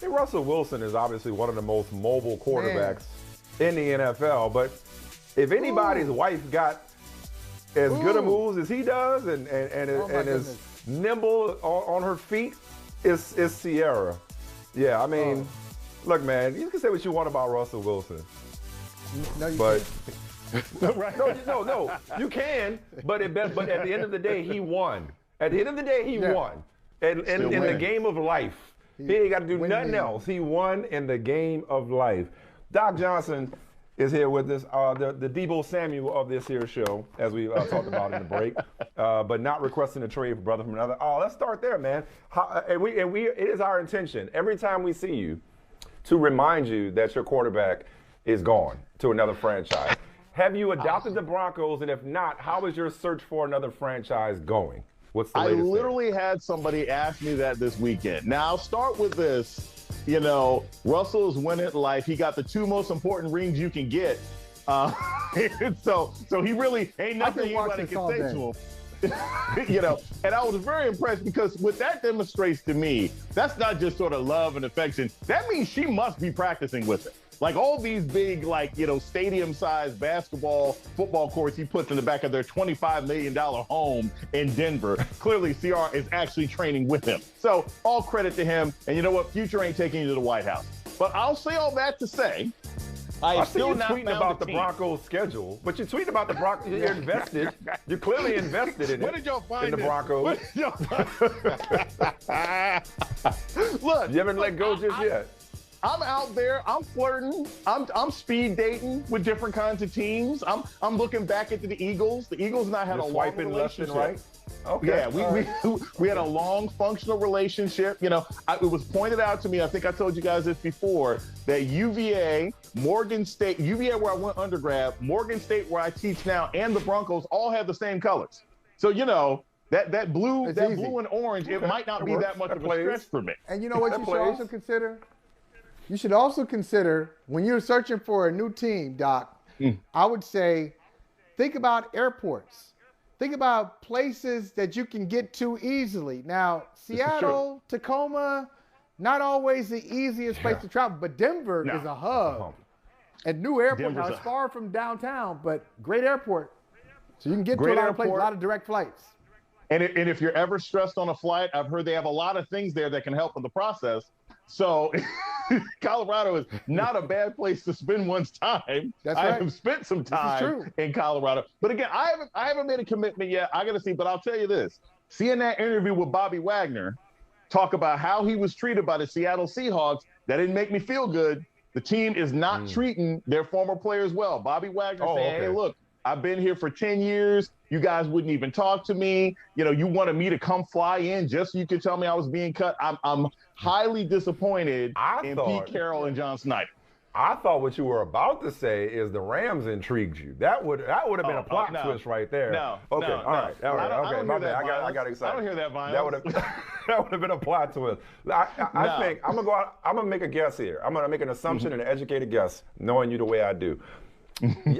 And Russell Wilson is obviously one of the most mobile quarterbacks in the NFL. But if anybody's wife got as good a moves as he does and is nimble on her feet, it's Sierra. Yeah, I mean, look, man, you can say what you want about Russell Wilson. No, you but can't. right. No, you can. But at the end of the day, he won. At the end of the day, he won. And in the game of life, he ain't got to do nothing else. He won in the game of life. Doc Johnson is here with us, the Debo Samuel of this here show, as we talked about in the break, but not requesting a trade for brother from another. Oh, let's start there, man. It is our intention every time we see you to remind you that your quarterback is gone to another franchise. Have you adopted the Broncos, and if not, how is your search for another franchise going? What's the latest? I literally had somebody ask me that this weekend. Now, I'll start with this. You know, Russell's winning life. He got the 2 most important rings you can get. So he really ain't nothing anybody can say to him. You know, and I was very impressed because what that demonstrates to me, that's not just sort of love and affection. That means she must be practicing with it. Like all these big, like, you know, stadium-sized basketball, football courts he puts in the back of their $25 million home in Denver. Clearly, CR is actually training with him. So all credit to him. And you know what? Future ain't taking you to the White House. But I'll say all that to say, I still not tweeting about the Broncos schedule, but you're tweeting about the Broncos. You're invested. You're clearly invested in it. Where did y'all find in the Broncos? Look, you haven't let go just yet. I'm out there. I'm flirting. I'm speed dating with different kinds of teams. I'm looking back into the Eagles. The Eagles and I had a long relationship. Left and right. Okay. Yeah, we had a long functional relationship. You know, it was pointed out to me. I think I told you guys this before that UVA, Morgan State, UVA where I went undergrad, Morgan State where I teach now, and the Broncos all have the same colors. So you know. That blue and orange, it might not be that much of a stretch for me. And you know what you should also consider? You should also consider, when you're searching for a new team, Doc, I would say, think about airports. Think about places that you can get to easily. Now, Seattle, Tacoma, not always the easiest place to travel, but Denver is a hub. And new airport, now it's far from downtown, but great airport. So you can get to a lot of places, a lot of direct flights. And if you're ever stressed on a flight, I've heard they have a lot of things there that can help in the process. So Colorado is not a bad place to spend one's time. That's right. I have spent some time in Colorado. But again, I haven't made a commitment yet. I got to see. But I'll tell you this. Seeing that interview with Bobby Wagner talk about how he was treated by the Seattle Seahawks, that didn't make me feel good. The team is not treating their former players well. Bobby Wagner saying, hey, look, I've been here for 10 years. You guys wouldn't even talk to me. You know, you wanted me to come fly in just so you could tell me I was being cut. I'm highly disappointed in Pete Carroll and John Snyder. I thought what you were about to say is the Rams intrigued you. That would have been a plot twist right there. All right. Okay, my bad. I got excited. I don't hear that violence. That would have been a plot twist. I think I'm gonna make a guess here. I'm gonna make an assumption and an educated guess, knowing you the way I do.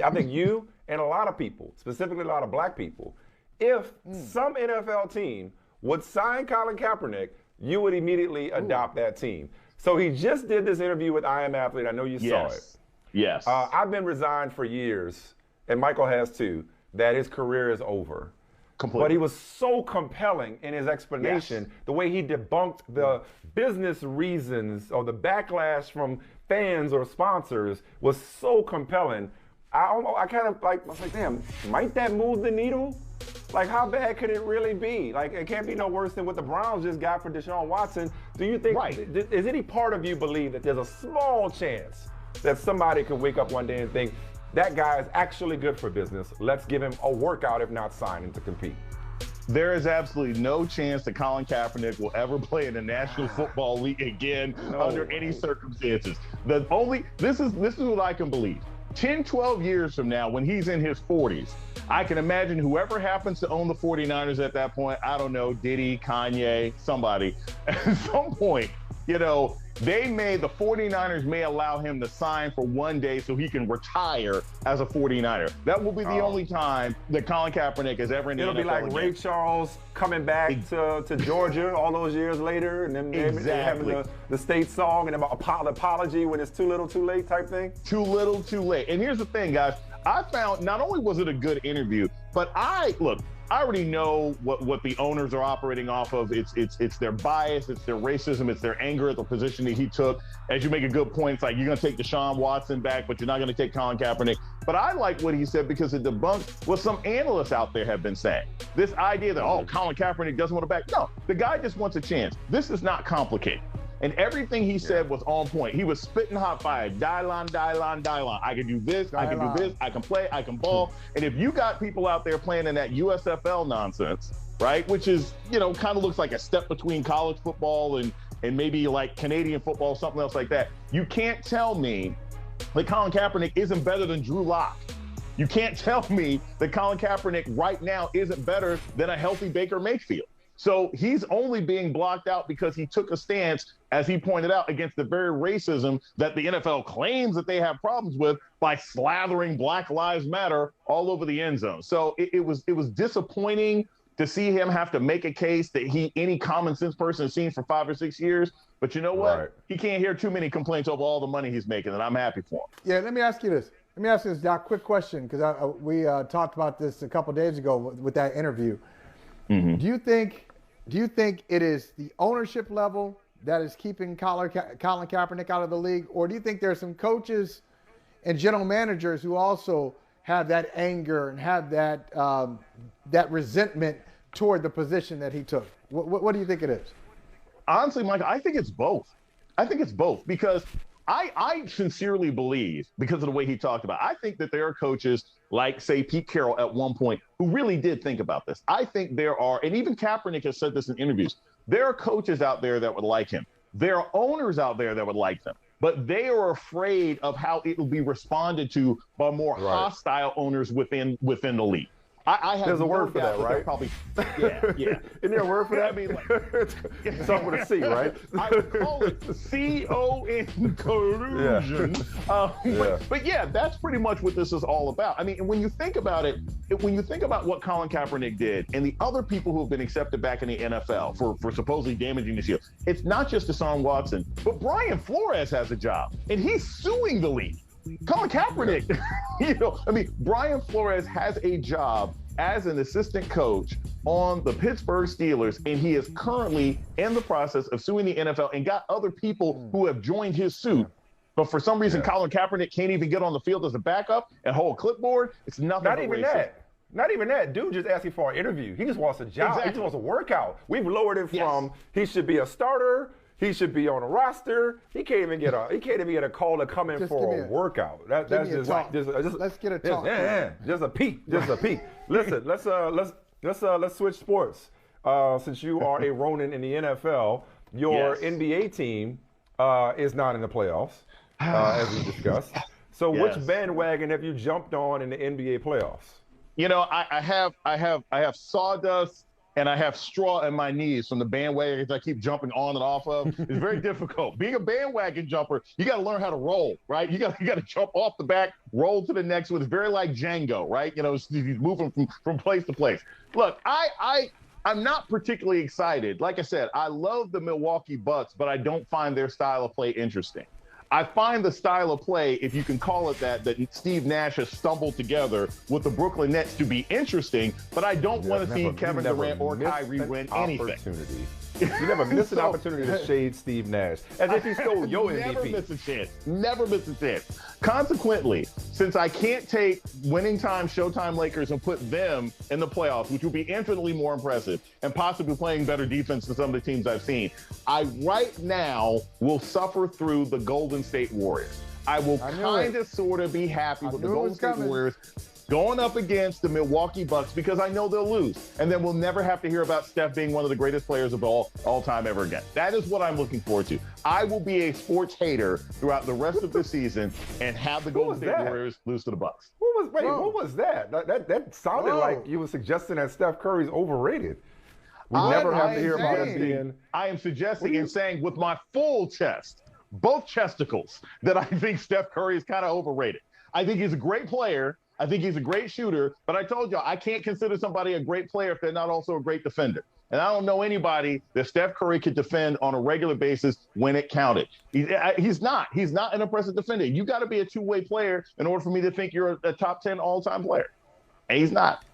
I think you and a lot of people, specifically a lot of black people, if some NFL team would sign Colin Kaepernick, you would immediately adopt that team. So he just did this interview with I Am Athlete. I know you saw it. Yes. I've been resigned for years, and Michael has too, that his career is over. Completely. But he was so compelling in his explanation, the way he debunked the business reasons or the backlash from fans or sponsors was so compelling. I was like, damn, might that move the needle? Like, how bad could it really be? Like, it can't be no worse than what the Browns just got for Deshaun Watson. Do you think, is any part of you believe that there's a small chance that somebody could wake up one day and think, that guy is actually good for business, let's give him a workout if not sign him to compete? There is absolutely no chance that Colin Kaepernick will ever play in the National Football League again under any circumstances. This is what I can believe. 10, 12 years from now, when he's in his 40s, I can imagine whoever happens to own the 49ers at that point, I don't know, Diddy, Kanye, somebody, at some point, you know, the 49ers may allow him to sign for one day so he can retire as a 49er. That will be the only time that Colin Kaepernick is ever in the NFL. It'll be like again. Ray Charles coming back to Georgia all those years later, and then having the state song and about apology when it's too little too late type thing. Too little too late. And here's the thing, guys. I found not only was it a good interview, but I already know what the owners are operating off of. It's their bias, it's their racism, it's their anger at the position that he took. As you make a good point, it's like you're going to take Deshaun Watson back, but you're not going to take Colin Kaepernick. But I like what he said because it debunks what some analysts out there have been saying. This idea that, Colin Kaepernick doesn't want to back. No, the guy just wants a chance. This is not complicated. And everything he said was on point. He was spitting hot fire. Dylon. I can do this. I can do this. I can play. I can ball. And if you got people out there playing in that USFL nonsense, right, which is, kind of looks like a step between college football and maybe like Canadian football, something else like that, you can't tell me that Colin Kaepernick isn't better than Drew Lock. You can't tell me that Colin Kaepernick right now isn't better than a healthy Baker Mayfield. So he's only being blocked out because he took a stance, as he pointed out, against the very racism that the NFL claims that they have problems with by slathering Black Lives Matter all over the end zone. So it was disappointing to see him have to make a case that any common sense person has seen for 5 or 6 years. But you know what? Right. He can't hear too many complaints over all the money he's making, and I'm happy for him. Yeah, let me ask you this. Doc, quick question, because we talked about this a couple days ago with that interview. Mm-hmm. Do you think it is the ownership level that is keeping Colin Kaepernick out of the league, or do you think there are some coaches and general managers who also have that anger and have that resentment toward the position that he took? What do you think it is? Honestly, Mike, I think it's both. Because I sincerely believe, because of the way he talked about it, I think that there are coaches like, say, Pete Carroll at one point who really did think about this. I think there are, and even Kaepernick has said this in interviews, there are coaches out there that would like him. There are owners out there that would like them, but they are afraid of how it will be responded to by more hostile owners within the league. There's a word for that, right? Probably, yeah. Isn't there a word for that? I mean, like, something with a C, right? I would call it C-O-N collusion. But yeah, that's pretty much what this is all about. I mean, when you think about it, when you think about what Colin Kaepernick did and the other people who have been accepted back in the NFL for supposedly damaging the shield, it's not just Deshaun Watson, but Brian Flores has a job, and he's suing the league. Colin Kaepernick, Brian Flores has a job as an assistant coach on the Pittsburgh Steelers, and he is currently in the process of suing the NFL and got other people who have joined his suit. But for some reason, Colin Kaepernick can't even get on the field as a backup and hold a clipboard. It's nothing. Not even that. Not even that. Dude just asking for an interview. He just wants a job. Exactly. He just wants a workout. We've lowered it from he should be a starter. He should be on a roster. He can't even get a call to come in for a workout. That's just let's get a talk. Just a peek. Listen, let's switch sports. Since you are a Ronin in the NFL, your NBA team is not in the playoffs, as we discussed. So which bandwagon have you jumped on in the NBA playoffs? I have sawdust and I have straw in my knees from the bandwagons I keep jumping on and off of. It's very difficult. Being a bandwagon jumper, you got to learn how to roll, right? You got to jump off the back, roll to the next one. It's very like Django, right? He's moving from place to place. Look, I'm not particularly excited. Like I said, I love the Milwaukee Bucks, but I don't find their style of play interesting. I find the style of play, if you can call it that Steve Nash has stumbled together with the Brooklyn Nets to be interesting, but I don't want to see Kevin Durant or Kyrie win anything. You never miss an opportunity to shade Steve Nash, as if he stole your MVP. Never miss a chance. Consequently, since I can't take winning time Showtime Lakers and put them in the playoffs, which would be infinitely more impressive and possibly playing better defense than some of the teams I've seen, I right now will suffer through the Golden State Warriors. I will kind of sort of be happy with the Golden State Warriors going up against the Milwaukee Bucks because I know they'll lose. And then we'll never have to hear about Steph being one of the greatest players of all time ever again. That is what I'm looking forward to. I will be a sports hater throughout the rest of the season and have the Golden State Warriors lose to the Bucks. What was that? That sounded like you were suggesting that Steph Curry's overrated. We never have to hear about him being. I am suggesting and saying with my full chest both chesticles that I think Steph Curry is kind of overrated. I think he's a great player. I think he's a great shooter. But I told y'all, I can't consider somebody a great player if they're not also a great defender. And I don't know anybody that Steph Curry could defend on a regular basis when it counted. He's not an impressive defender. You got to be a two-way player in order for me to think you're a top 10 all-time player. And he's not.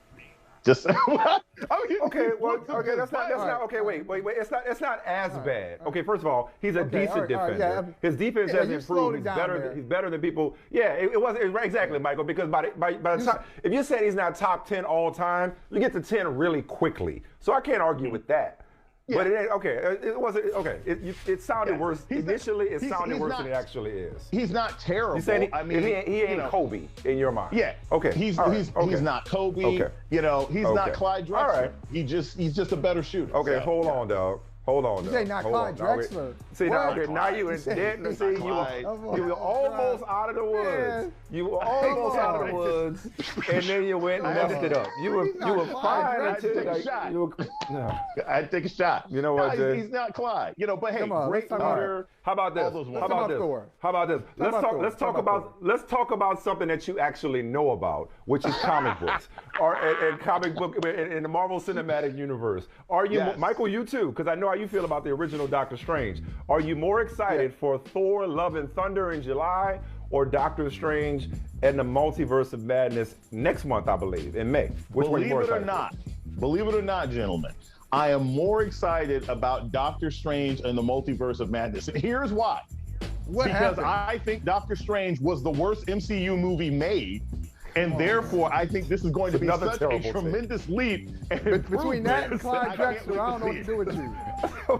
Just okay. Well, okay. That's not. Okay, wait. It's not as bad. Okay, first of all, he's a decent defender. His defense has improved. He's better than people. Yeah, it wasn't exactly, Michael. Because by the time, if you said he's not top 10 all time, you get to 10 really quickly. So I can't argue with that. Yeah. But it ain't okay. It wasn't okay. It sounded worse initially. It sounded worse than it actually is. He's not terrible. You saying he ain't Kobe in your mind? Yeah. Okay. He's not Kobe. Okay. He's not Clyde Drexler. All right. He's just a better shooter. Okay. So, hold on, dog. Hold on, you say not Clyde Drexler. See, now you in debt. See, you were almost out of the woods. You were almost out of the woods, and then you went and messed it up. You were fine until I had to take a shot. You know what? He's not Clyde. But hey, great leader. How about this? How about this? Let's talk about something that you actually know about, which is comic books, or and comic book in the Marvel Cinematic Universe. Are you Michael? You too, because I know how you feel about the original Doctor Strange. Are you more excited for Thor: Love and Thunder in July, or Doctor Strange and the Multiverse of Madness next month? I believe in May. Believe it or not, gentlemen, I am more excited about Doctor Strange and the Multiverse of Madness. And here's why. Because I think Doctor Strange was the worst MCU movie made. And therefore, I think this is going to be such a tremendous leap. Between that and Clyde Drexler, I don't know what to do with you.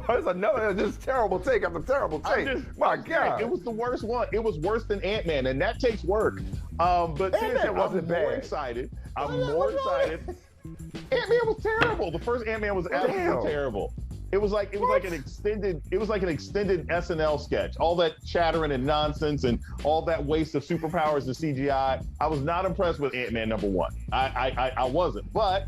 It's another just terrible take after terrible take. My God. It was the worst one. It was worse than Ant-Man, and that takes work. But seriously, I'm more excited. Ant-Man was terrible. The first Ant-Man was absolutely terrible. It was like an extended SNL sketch. All that chattering and nonsense and all that waste of superpowers and CGI. I was not impressed with Ant-Man #1. I wasn't. But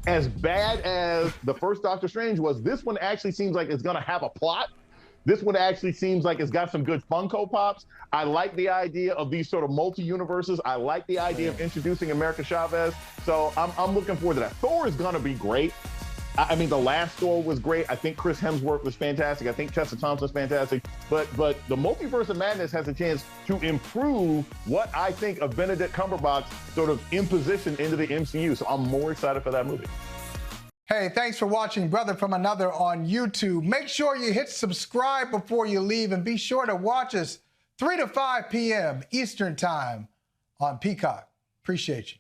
as bad as the first Doctor Strange was, this one actually seems like it's gonna have a plot. This one actually seems like it's got some good Funko Pops. I like the idea of these sort of multi-universes. I like the idea of introducing America Chavez. So I'm looking forward to that. Thor is gonna be great. I mean, the last Thor was great. I think Chris Hemsworth was fantastic. I think Tessa Thompson's fantastic. But the Multiverse of Madness has a chance to improve what I think of Benedict Cumberbatch's sort of imposition into the MCU. So I'm more excited for that movie. Hey, thanks for watching Brother from Another on YouTube. Make sure you hit subscribe before you leave, and be sure to watch us 3 to 5 p.m. Eastern Time on Peacock. Appreciate you.